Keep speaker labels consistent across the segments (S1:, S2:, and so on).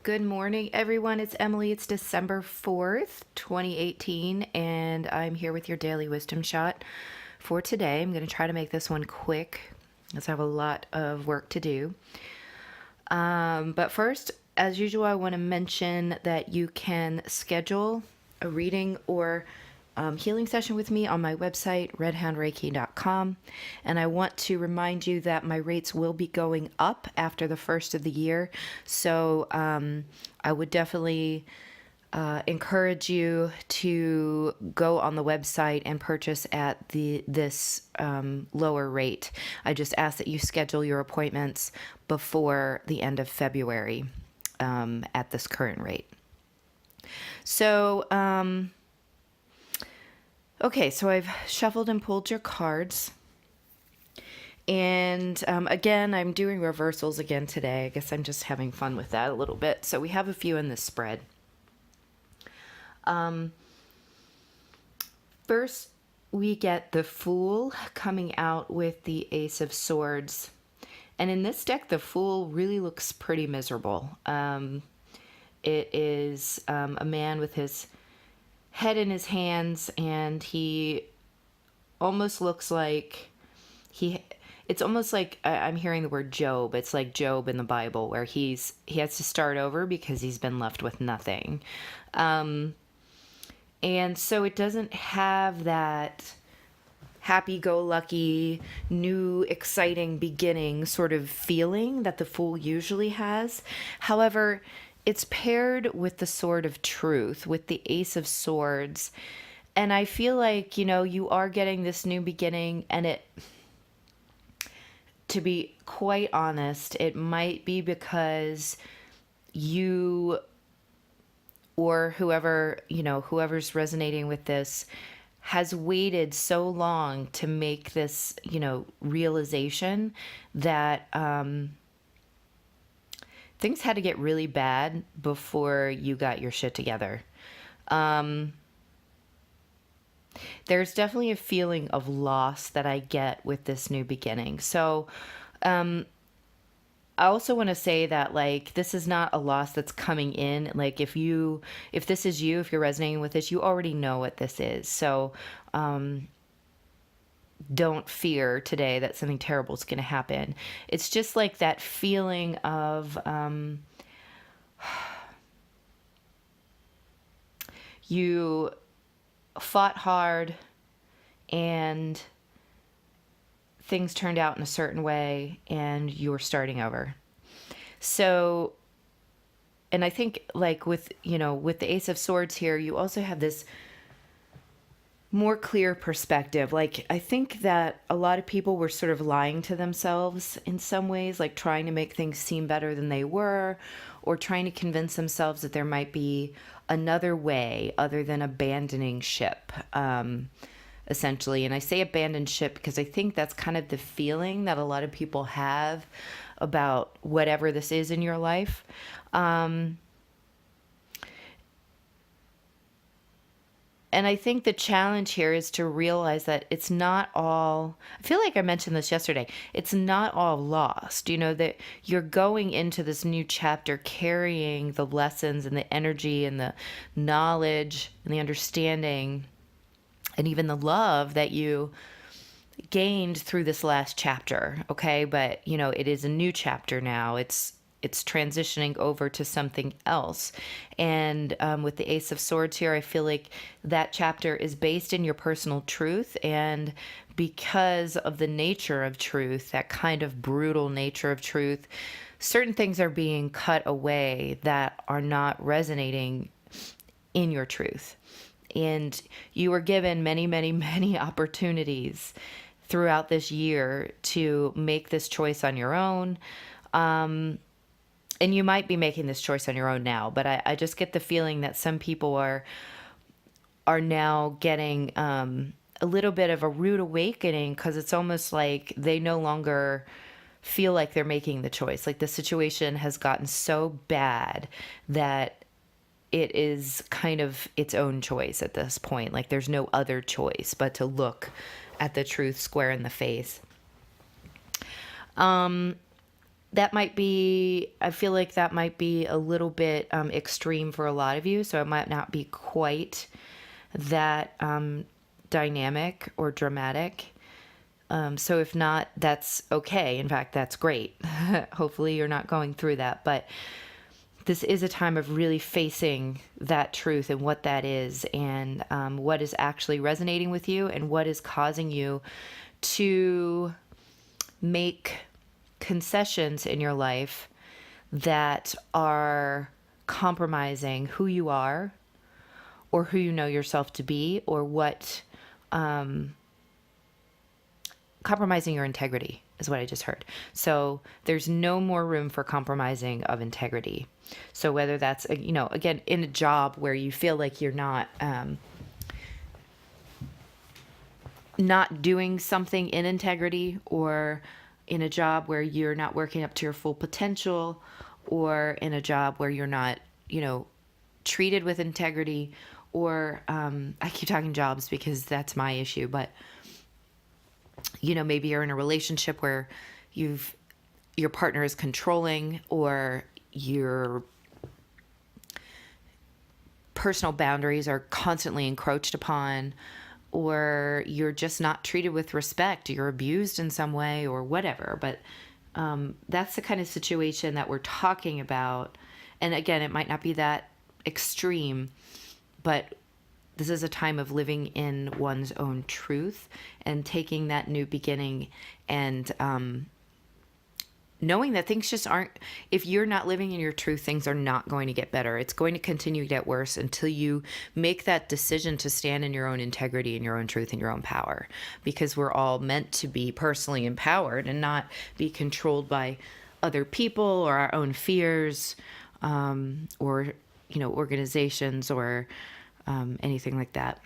S1: Good morning, everyone. It's Emily. It's December 4th, 2018, and I'm here with your daily wisdom shot for today. I'm going to try to make this one quick as I have a lot of work to do. But first, as usual, I want to mention that you can schedule a reading or healing session with me on my website, redhoundreiki.com. And I want to remind you that my rates will be going up after the first of the year. So I would definitely encourage you to go on the website and purchase at this lower rate. I just ask that you schedule your appointments before the end of February at this current rate. So, okay, so I've shuffled and pulled your cards. And again, I'm doing reversals again today. I guess I'm just having fun with that a little bit. So we have a few in this spread. First, we get the Fool coming out with the Ace of Swords. And in this deck, the Fool really looks pretty miserable. It is a man with his head in his hands, and he almost looks like it's almost like I'm hearing the word Job. It's like Job in the Bible, where he has to start over because he's been left with nothing. And so it doesn't have that happy-go-lucky, new, exciting beginning sort of feeling that the Fool usually has. However, it's paired with the Sword of Truth, with the Ace of Swords. And I feel like, you are getting this new beginning, and to be quite honest, it might be because you or whoever's resonating with this has waited so long to make this, realization that things had to get really bad before you got your shit together. There's definitely a feeling of loss that I get with this new beginning. So, I also want to say that, this is not a loss that's coming in. If this is you, if you're resonating with this, you already know what this is. So, don't fear today that something terrible is going to happen. It's just like that feeling of, you fought hard and things turned out in a certain way and you're starting over. So, and I think with the Ace of Swords here, you also have this more clear perspective. I think that a lot of people were sort of lying to themselves in some ways, trying to make things seem better than they were, or trying to convince themselves that there might be another way other than abandoning ship, essentially. And I say abandoned ship because I think that's kind of the feeling that a lot of people have about whatever this is in your life. And I think the challenge here is to realize that it's not all, I feel like I mentioned this yesterday, it's not all lost. That you're going into this new chapter carrying the lessons and the energy and the knowledge and the understanding and even the love that you gained through this last chapter. Okay. But, it is a new chapter now. It's transitioning over to something else. And with the Ace of Swords here, I feel like that chapter is based in your personal truth. And because of the nature of truth, that kind of brutal nature of truth, certain things are being cut away that are not resonating in your truth. And you were given many, many, many opportunities throughout this year to make this choice on your own. And you might be making this choice on your own now, but I just get the feeling that some people are now getting a little bit of a rude awakening, because it's almost like they no longer feel like they're making the choice. The situation has gotten so bad that it is kind of its own choice at this point. There's no other choice but to look at the truth square in the face. that might be, I feel like that might be a little bit extreme for a lot of you. So it might not be quite that dynamic or dramatic. So if not, that's okay. In fact, that's great. Hopefully you're not going through that. But this is a time of really facing that truth and what that is, and what is actually resonating with you and what is causing you to make concessions in your life that are compromising who you are or who you know yourself to be, or what compromising your integrity is what I just heard. So there's no more room for compromising of integrity. So whether that's, again, in a job where you feel like you're not doing something in integrity, or in a job where you're not working up to your full potential, or in a job where you're not, treated with integrity, or I keep talking jobs because that's my issue, but maybe you're in a relationship where your partner is controlling, or your personal boundaries are constantly encroached upon, or you're just not treated with respect, you're abused in some way, or whatever. But that's the kind of situation that we're talking about. And again, it might not be that extreme, but this is a time of living in one's own truth and taking that new beginning, and knowing that things just aren't, if you're not living in your truth, things are not going to get better. It's going to continue to get worse until you make that decision to stand in your own integrity and your own truth and your own power, because we're all meant to be personally empowered and not be controlled by other people or our own fears, or, organizations, or anything like that.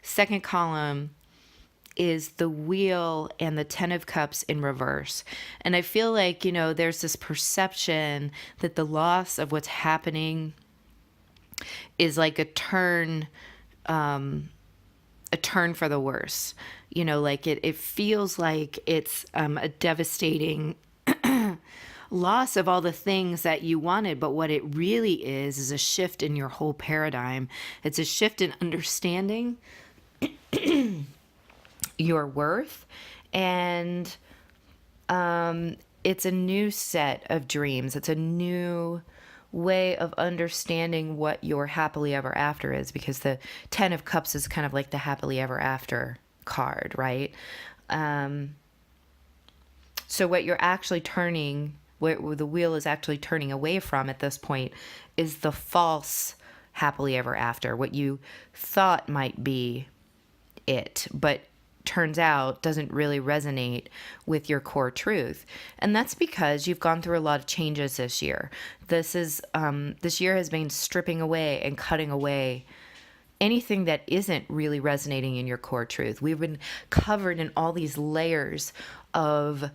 S1: Second column is the wheel and the 10 of cups in reverse. And I feel like, there's this perception that the loss of what's happening is like a turn for the worse. Like it feels like it's a devastating loss of all the things that you wanted, but what it really is a shift in your whole paradigm. It's a shift in understanding your worth, and it's a new set of dreams. It's a new way of understanding what your happily ever after is, because the 10 of cups is kind of like the happily ever after card, right? So what you're actually turning, where the wheel is actually turning away from at this point, is the false happily ever after, what you thought might be it, but turns out doesn't really resonate with your core truth. And that's because you've gone through a lot of changes this year. This year has been stripping away and cutting away anything that isn't really resonating in your core truth. We've been covered in all these layers of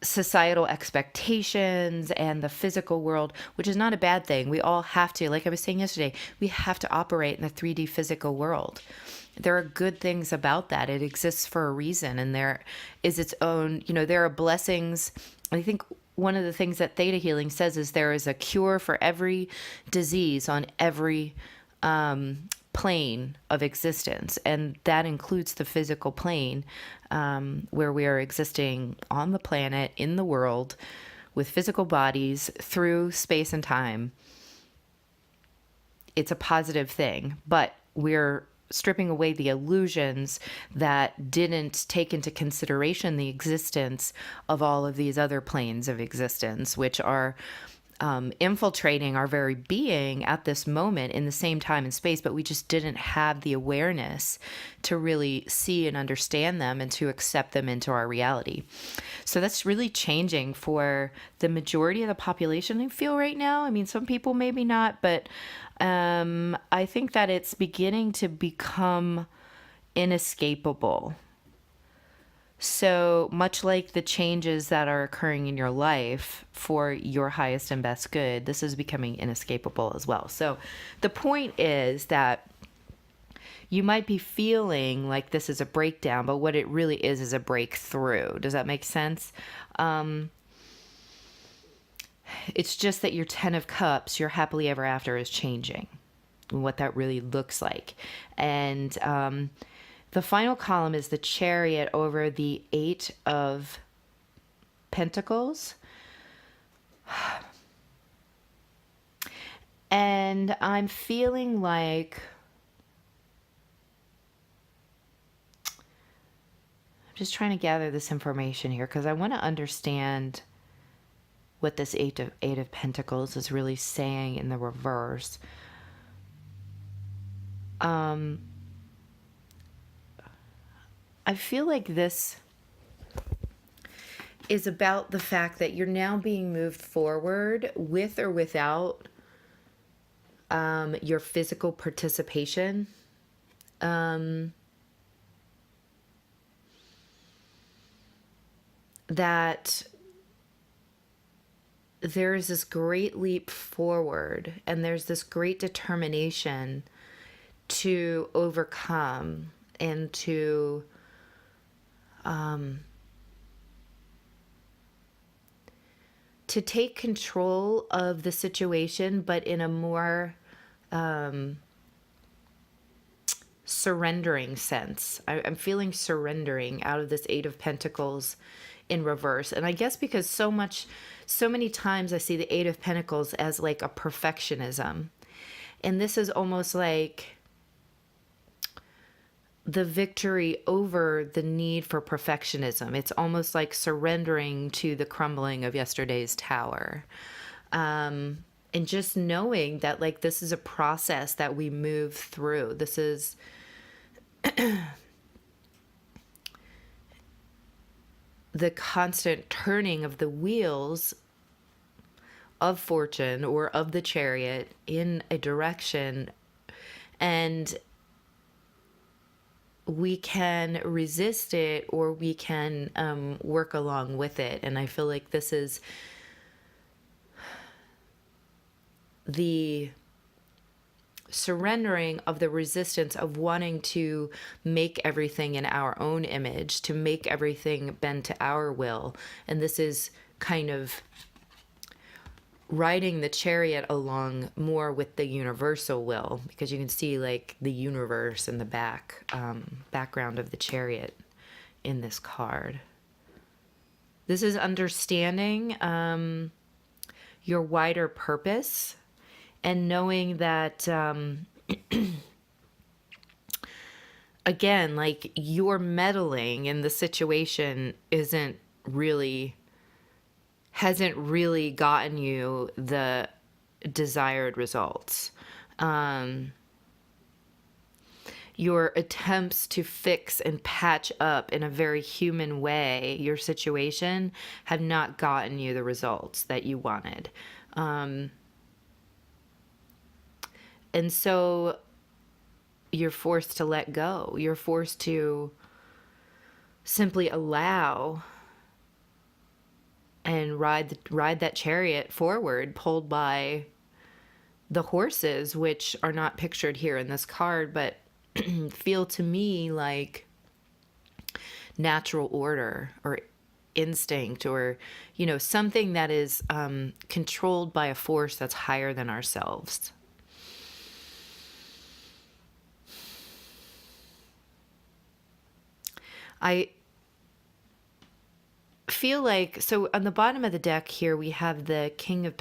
S1: societal expectations and the physical world, which is not a bad thing. We all have to, like I was saying yesterday, we have to operate in the 3D physical world. There are good things about that. It exists for a reason, and there is its own, there are blessings. I think one of the things that Theta Healing says is there is a cure for every disease on every plane of existence, and that includes the physical plane, where we are existing on the planet, in the world, with physical bodies through space and time. It's a positive thing, but we're stripping away the illusions that didn't take into consideration the existence of all of these other planes of existence, which are infiltrating our very being at this moment in the same time and space, but we just didn't have the awareness to really see and understand them and to accept them into our reality. So that's really changing for the majority of the population, I feel, right now. I mean, some people maybe not, but I think that it's beginning to become inescapable. So much like the changes that are occurring in your life for your highest and best good, this is becoming inescapable as well. So the point is that you might be feeling like this is a breakdown, but what it really is a breakthrough. Does that make sense? It's just that your 10 of Cups, your happily ever after, is changing, and what that really looks like. And the final column is the Chariot over the 8 of Pentacles. And I'm feeling like I'm just trying to gather this information here because I want to understand what this eight of Pentacles is really saying in the reverse. I feel like this is about the fact that you're now being moved forward with or without your physical participation. That there is this great leap forward and there's this great determination to overcome and to take control of the situation, but in a more surrendering sense. I'm feeling surrendering out of this 8 of Pentacles in reverse. And I guess because so many times I see the 8 of Pentacles as like a perfectionism. And this is almost like the victory over the need for perfectionism. It's almost like surrendering to the crumbling of yesterday's tower. And just knowing that like this is a process that we move through. This is the constant turning of the wheels of fortune or of the chariot in a direction, and we can resist it or we can work along with it. And I feel like this is the surrendering of the resistance of wanting to make everything in our own image, to make everything bend to our will. And this is kind of riding the chariot along more with the universal will, because you can see like the universe in the background of the chariot in this card. This is understanding your wider purpose and knowing that again, like your meddling in the situation hasn't really gotten you the desired results. Your attempts to fix and patch up in a very human way your situation have not gotten you the results that you wanted. And so you're forced to let go. You're forced to simply allow and ride that chariot forward, pulled by the horses, which are not pictured here in this card, but feel to me like natural order or instinct, or something that is controlled by a force that's higher than ourselves. I feel like, so on the bottom of the deck here we have the King of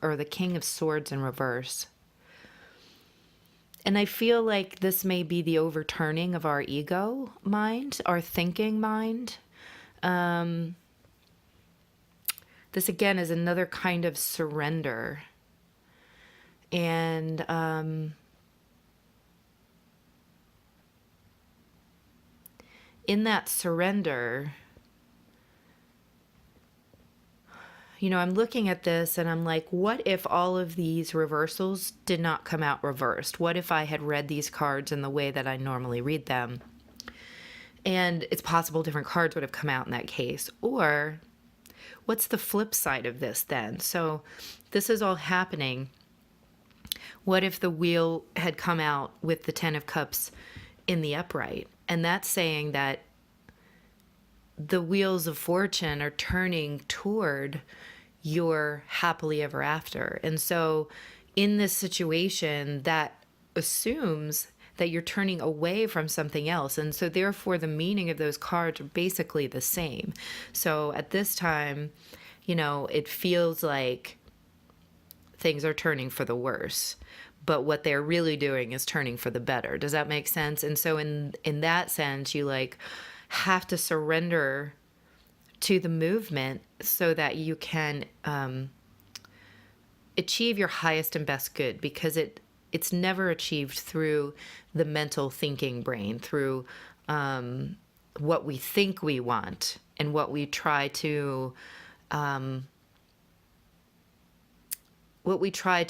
S1: or the King of Swords in reverse. And I feel like this may be the overturning of our ego mind, our thinking mind. This again is another kind of surrender. And in that surrender, I'm looking at this and I'm like, what if all of these reversals did not come out reversed? What if I had read these cards in the way that I normally read them? And it's possible different cards would have come out in that case. Or what's the flip side of this then? So this is all happening. What if the wheel had come out with the 10 of Cups in the upright. And that's saying that the wheels of fortune are turning toward your happily ever after. And so in this situation, that assumes that you're turning away from something else. And so therefore the meaning of those cards are basically the same. So at this time, it feels like things are turning for the worse, but what they're really doing is turning for the better. Does that make sense? And so in that sense, you have to surrender to the movement so that you can achieve your highest and best good, because it's never achieved through the mental thinking brain, through what we think we want and what we try to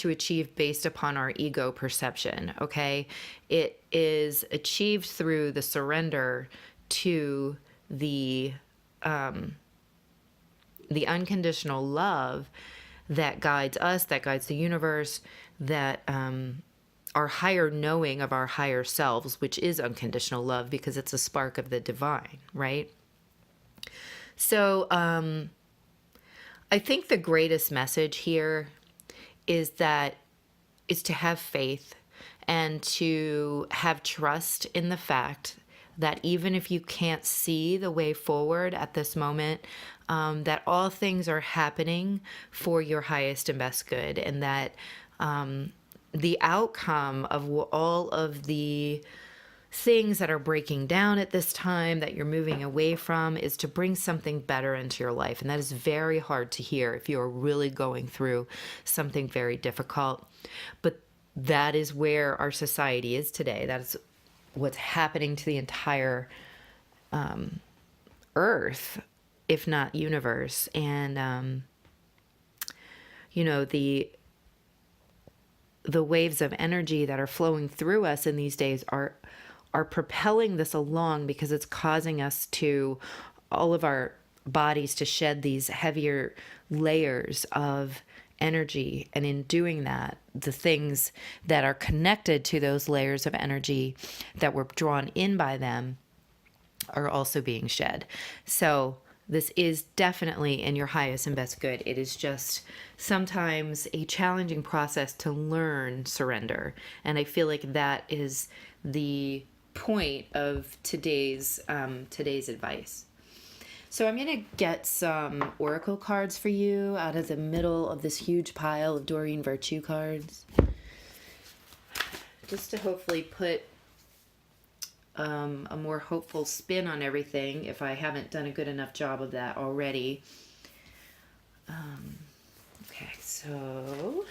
S1: achieve based upon our ego perception. Okay, it is achieved through the surrender to the unconditional love that guides us, that guides the universe, that our higher knowing of our higher selves, which is unconditional love because it's a spark of the divine, right? So I think the greatest message here is to have faith and to have trust in the fact that even if you can't see the way forward at this moment, that all things are happening for your highest and best good, and that the outcome of all of the things that are breaking down at this time that you're moving away from is to bring something better into your life. And that is very hard to hear if you're really going through something very difficult. But that is where our society is today. That is what's happening to the entire earth, if not universe. And the waves of energy that are flowing through us in these days are propelling this along, because it's causing us to, all of our bodies, to shed these heavier layers of energy. And in doing that, the things that are connected to those layers of energy that were drawn in by them are also being shed. So this is definitely in your highest and best good. It is just sometimes a challenging process to learn surrender. And I feel like that is the point of today's advice. So I'm going to get some oracle cards for you out of the middle of this huge pile of Doreen Virtue cards, just to hopefully put a more hopeful spin on everything, if I haven't done a good enough job of that already. Okay, so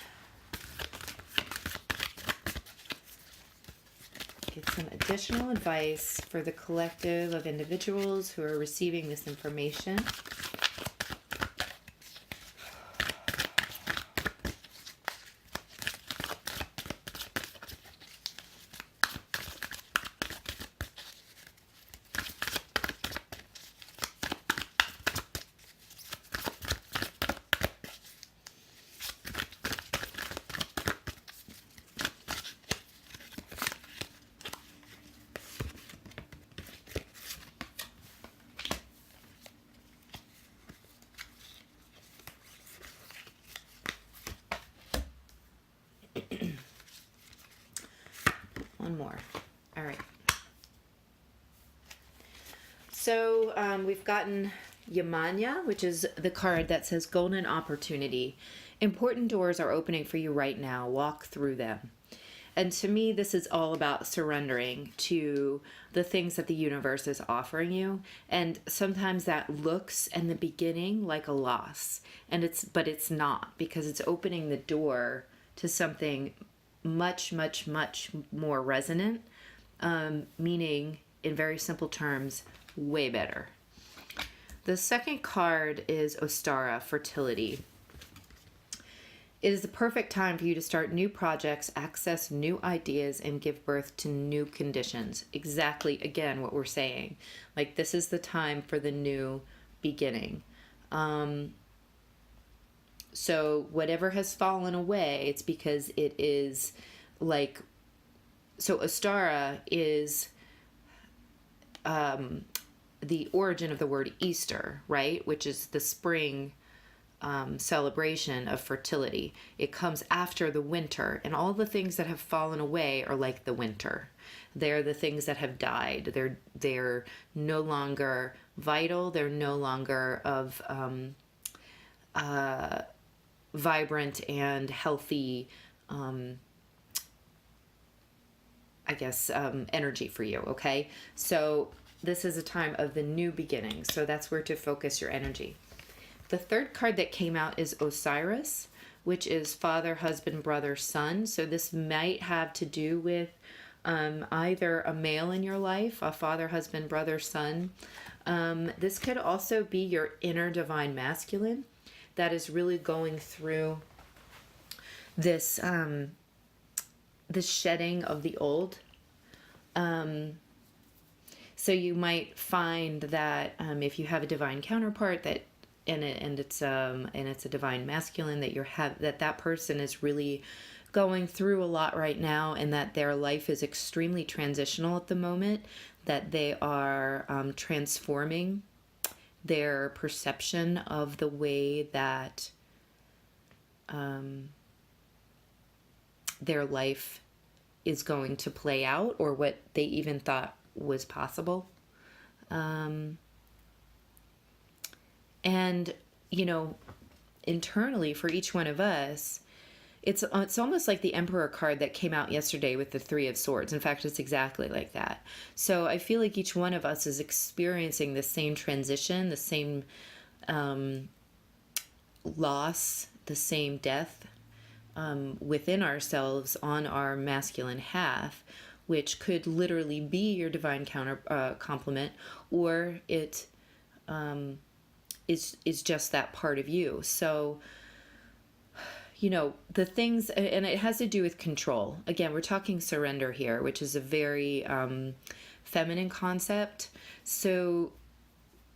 S1: get some additional advice for the collective of individuals who are receiving this information. One more. All right. So we've gotten Yamanya, which is the card that says golden opportunity. Important doors are opening for you right now. Walk through them. And to me, this is all about surrendering to the things that the universe is offering you. And sometimes that looks in the beginning like a loss, but it's not, because it's opening the door to something much, much, much more resonant, meaning, in very simple terms, way better. The second card is Ostara, fertility. It is the perfect time for you to start new projects, access new ideas, and give birth to new conditions. Exactly, again, what we're saying. Like, this is the time for the new beginning. So whatever has fallen away, it's because it is like, so Ostara is the origin of the word Easter, right? Which is the spring celebration of fertility. It comes after the winter, and all the things that have fallen away are like the winter. They're the things that have died. They're no longer vital. They're no longer of vibrant and healthy, energy for you. Okay, so this is a time of the new beginning. So that's where to focus your energy. The third card that came out is Osiris, which is father, husband, brother, son. So this might have to do with either a male in your life, a father, husband, brother, son. This could also be your inner divine masculine that is really going through this this shedding of the old. So you might find that if you have a divine counterpart that it's a divine masculine, that person is really going through a lot right now, and that their life is extremely transitional at the moment, that they are transforming their perception of the way that their life is going to play out, or what they even thought was possible. And, internally for each one of us, it's almost like the Emperor card that came out yesterday with the Three of Swords. In fact, it's exactly like that. So I feel like each one of us is experiencing the same transition, the same loss, the same death within ourselves on our masculine half, which could literally be your divine complement, or it is just that part of you. So, the things, and it has to do with control. Again, we're talking surrender here, which is a very feminine concept. So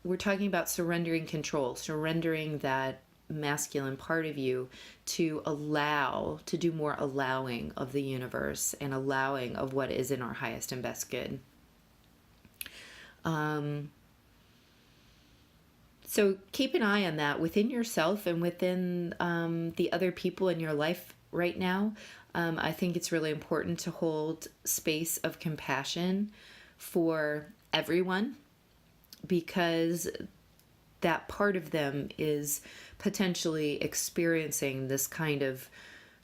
S1: we're talking about surrendering control, surrendering that masculine part of you to do more allowing of the universe and allowing of what is in our highest and best good. So keep an eye on that within yourself and within the other people in your life right now. I think it's really important to hold space of compassion for everyone, because that part of them is potentially experiencing this kind of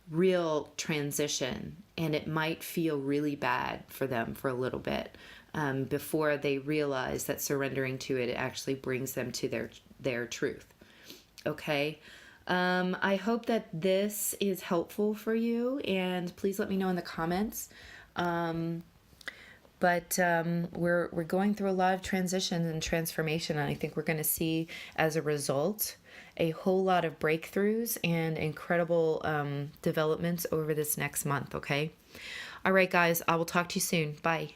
S1: real transition, and it might feel really bad for them for a little bit before they realize that surrendering to it actually brings them to their truth. Okay. I hope that this is helpful for you, and please let me know in the comments. But we're going through a lot of transition and transformation, and I think we're going to see, as a result, a whole lot of breakthroughs and incredible developments over this next month, okay? All right, guys, I will talk to you soon. Bye.